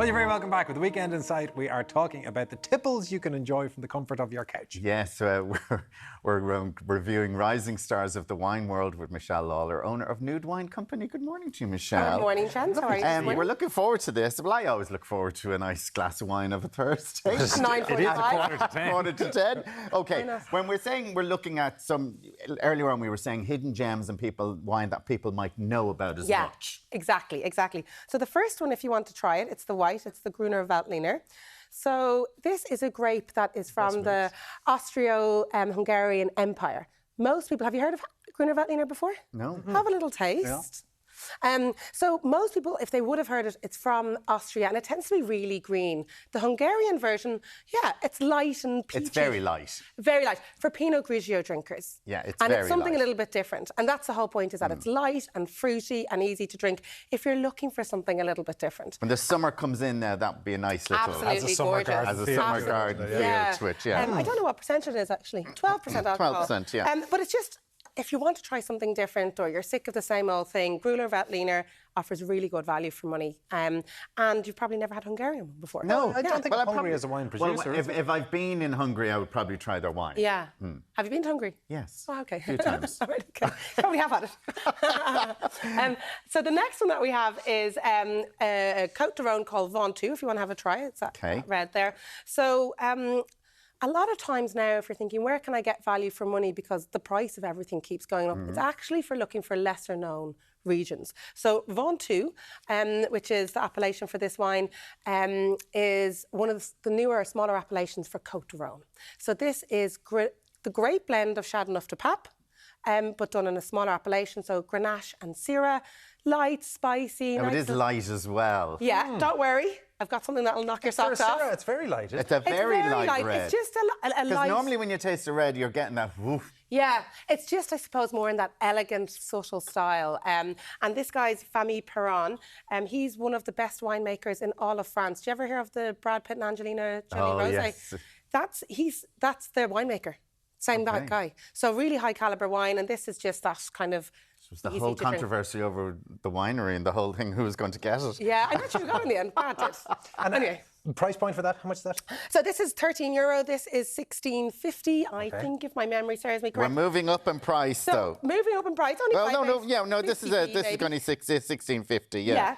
Well, you're very welcome back. With the Weekend Insight, we are talking about the tipples you can enjoy from the comfort of your couch. Yes, we're reviewing Rising Stars of the Wine World with Michelle Lawler, owner of Nude Wine Company. Good morning to you, Michelle. Good morning, Chance. How are you? We're looking forward to this. Well, I always look forward to a nice glass of wine of a Thursday. 9:45. 9:45. Okay, when we're saying we're looking at some, earlier on we were saying hidden gems and wine that people might know about as much. Exactly. So the first one, if you want to try it, it's the white, it's the Gruner Veltliner. So this is a grape that is from the Austro-Hungarian Empire. Most people, have you heard of Gruner Veltliner before? No. Have a little taste. Yeah. So most people, if they would have heard it, it's from Austria and it tends to be really green. The Hungarian version, it's light and peachy. It's very light. Very light. For Pinot Grigio drinkers. Yeah, it's and very it's something light. a little bit different. And that's the whole point, is that it's light and fruity and easy to drink if you're looking for something a little bit different. When the summer comes in now, that would be a nice little... Absolutely as a summer gorgeous. garden As a feel summer to it. garden feel to it, I don't know what percent it is, actually. 12% alcohol. 12%, yeah. But it's just, if you want to try something different or you're sick of the same old thing, Gruner Veltliner offers really good value for money. And you've probably never had Hungarian one before. No, I don't think Hungary is a wine producer. Well, if I've been in Hungary, I would probably try their wine. Yeah. Have you been to Hungary? Yes. Oh, okay. A few times. All right, okay. Probably have had it. So the next one that we have is a Côte de Rhone called Ventoux, if you want to have a try. It's that red there. So a lot of times now, if you're thinking, where can I get value for money because the price of everything keeps going up, it's actually for looking for lesser known regions. So Ventoux, which is the appellation for this wine, is one of the newer, smaller appellations for Côte de Rhone. So this is the great blend of Châteauneuf de Pape, but done in a smaller appellation. So Grenache and Syrah, light, spicy. Oh, it is light as well. Yeah, don't worry. I've got something that'll knock your socks off. It's very light. It's a very light red. It's just a light... Because normally when you taste a red, you're getting that woof. Yeah, it's just, I suppose, more in that elegant, subtle style. And this guy's Famille Perrin. He's one of the best winemakers in all of France. Do you ever hear of the Brad Pitt and Angelina Jolie Rosé? Yes. That's their winemaker. Same guy. So really high caliber wine, and this is just that kind of... It was the whole controversy over the winery and the whole thing, who was going to get it. Yeah, I bet you got in the end. Brad did. And anyway. Price point for that? How much is that? So this is €13. This is $16.50. I think, if my memory serves me correct. We're moving up in price, though. Moving up in price. Only this is going to be $16.50. Yeah.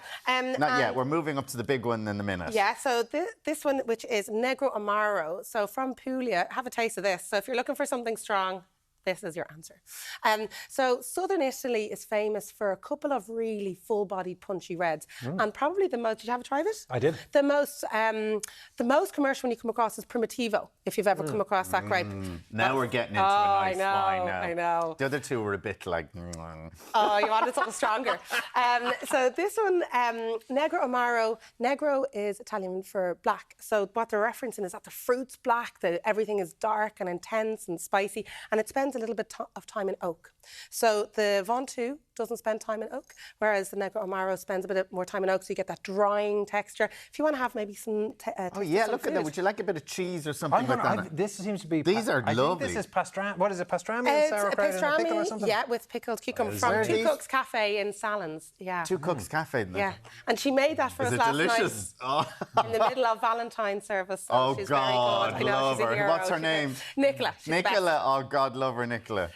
Not yet. We're moving up to the big one in a minute. Yeah. So this one, which is Negro Amaro. So from Puglia, have a taste of this. So if you're looking for something strong, this is your answer. So southern Italy is famous for a couple of really full-bodied punchy reds, and probably the most. Did you have a try of it? I did. The most commercial one you come across is Primitivo, if you've ever come across that grape. Now we're getting into a nice wine. Now. I know. The other two were a bit like. Oh, you wanted something stronger. So this one, Negro Amaro. Negro is Italian for black. So what they're referencing is that the fruit's black, that everything is dark and intense and spicy, and it spends a little bit of time in oak. So the Ventoux doesn't spend time in oak, whereas the Negro Amaro spends a bit more time in oak, so you get that drying texture. If you want to have maybe some... look at that. Would you like a bit of cheese or something like that? This seems to be... These are lovely. This is pastrami. What is it? Pastrami and sauerkraut and a pickle or something? Yeah, with pickled cucumber from Two Cooks Cafe in Salons. Yeah. Two Cooks Cafe. Yeah. And she made that for us last delicious? night. In the middle of Valentine's service. So she's God, very good. I know, love she's a her. hero. What's her name? Nicola. Nicola. Oh, God, love her, Nicola.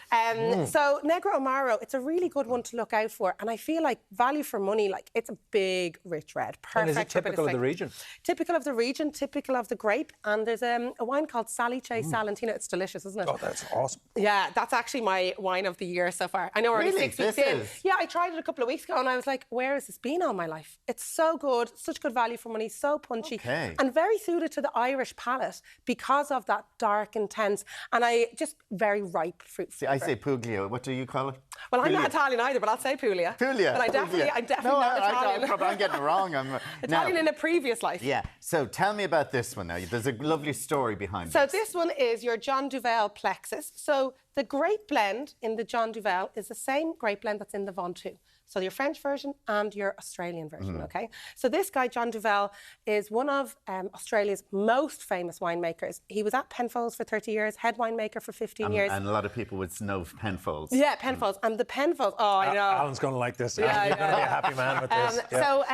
So Negro Amaro, it's a really good one to look out for, and I feel like value for money, like it's a big, rich red. Perfect. And is it typical of the region? Typical of the region, typical of the grape, and there's a wine called Salice Salentino. It's delicious, isn't it? Oh, that's awesome. Yeah, that's actually my wine of the year so far. I know we're only 6 weeks in. Yeah, I tried it a couple of weeks ago, and I was like, where has this been all my life? It's so good, such good value for money, so punchy, and very suited to the Irish palate because of that dark, intense, and just very ripe fruit flavor. See, I say Puglia. What do you call it? Well, I'm not Italian either, but I'll say Puglia. Puglia. But I'm definitely not Italian. I'm getting it wrong. I'm Italian in a previous life. Yeah. So tell me about this one now. There's a lovely story behind So this. this one is your John Duvel Plexus. So the grape blend in the John Duvel is the same grape blend that's in the Ventoux. So your French version and your Australian version, okay? So this guy, John Duvel, is one of Australia's most famous winemakers. He was at Penfolds for 30 years, head winemaker for 15 years. And a lot of people would know Penfolds. Yeah, Penfolds. And the Penfolds, I know. Alan's going to like this. You're going to be a happy man with this. So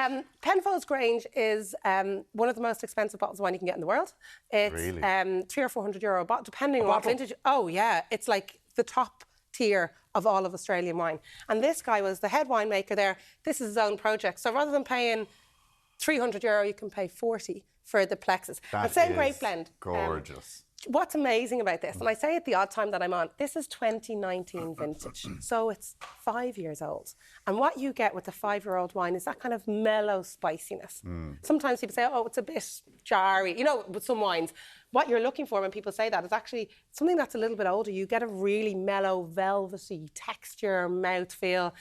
Penfolds Grange is one of the most expensive bottles of wine you can get in the world. It's Really? €300 or €400 a bottle, depending on what vintage. Oh, yeah. It's like the top tier of all of Australian wine. And this guy was the head winemaker there. This is his own project. So rather than paying €300, you can pay 40 for the Plexus. That same is grape blend. gorgeous. What's amazing about this, and I say it the odd time that I'm on, this is 2019 vintage, so it's 5 years old. And what you get with the 5-year-old wine is that kind of mellow spiciness. Sometimes people say, oh, it's a bit jarry, you know, with some wines. What you're looking for when people say that is actually something that's a little bit older. You get a really mellow, velvety texture, mouthfeel.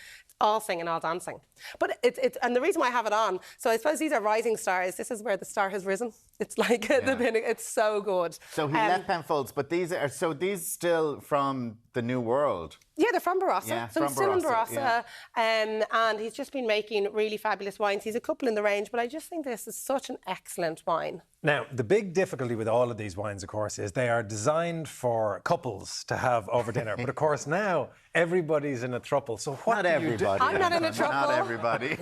All singing, all dancing. But and the reason why I have it on, so I suppose these are rising stars. This is where the star has risen. It's like the pinnacle. It's so good. So he left Penfolds, but these still from the New World. Yeah, they're from Barossa. Yeah, so from he's still in Barossa, Barossa. And he's just been making really fabulous wines. He's a couple in the range, but I just think this is such an excellent wine. Now, the big difficulty with all of these wines, of course, is they are designed for couples to have over dinner. But of course, now everybody's in a throuple. So what Not do you everybody. I'm not in a Not throuple. everybody.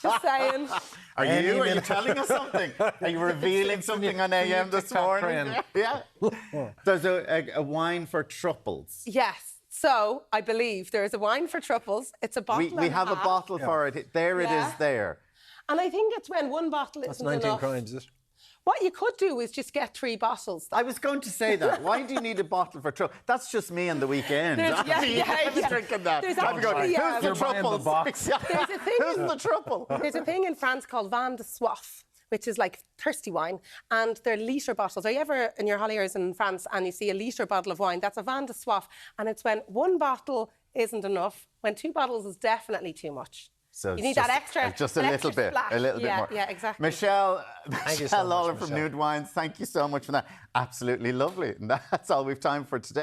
Just saying. Are you telling us something? Are you revealing something on AM this morning? Yeah. There's a wine for truffles. Yes. So I believe there is a wine for truffles. It's a bottle. We have a bottle for it. There it is there. And I think it's when one bottle isn't enough. That's 19 crimes, is it? What you could do is just get 3 bottles. I was going to say that. Why do you need a bottle for truffles? That's just me on the weekend. I was drinking that. There's I'm going, actually, who's the truffles? There's a thing. Who's the truffle? There's a thing in France called vin de soif, which is like thirsty wine, and they're litre bottles. Are you ever in your holidays in France and you see a litre bottle of wine? That's a vin de soif, and it's when 1 bottle isn't enough, when 2 bottles is definitely too much. So you need that extra. Just a little bit. Splash. A little bit more. Yeah, exactly. Michelle so much, Lawler from Michelle. Nude Wines, thank you so much for that. Absolutely lovely. And that's all we've time for today.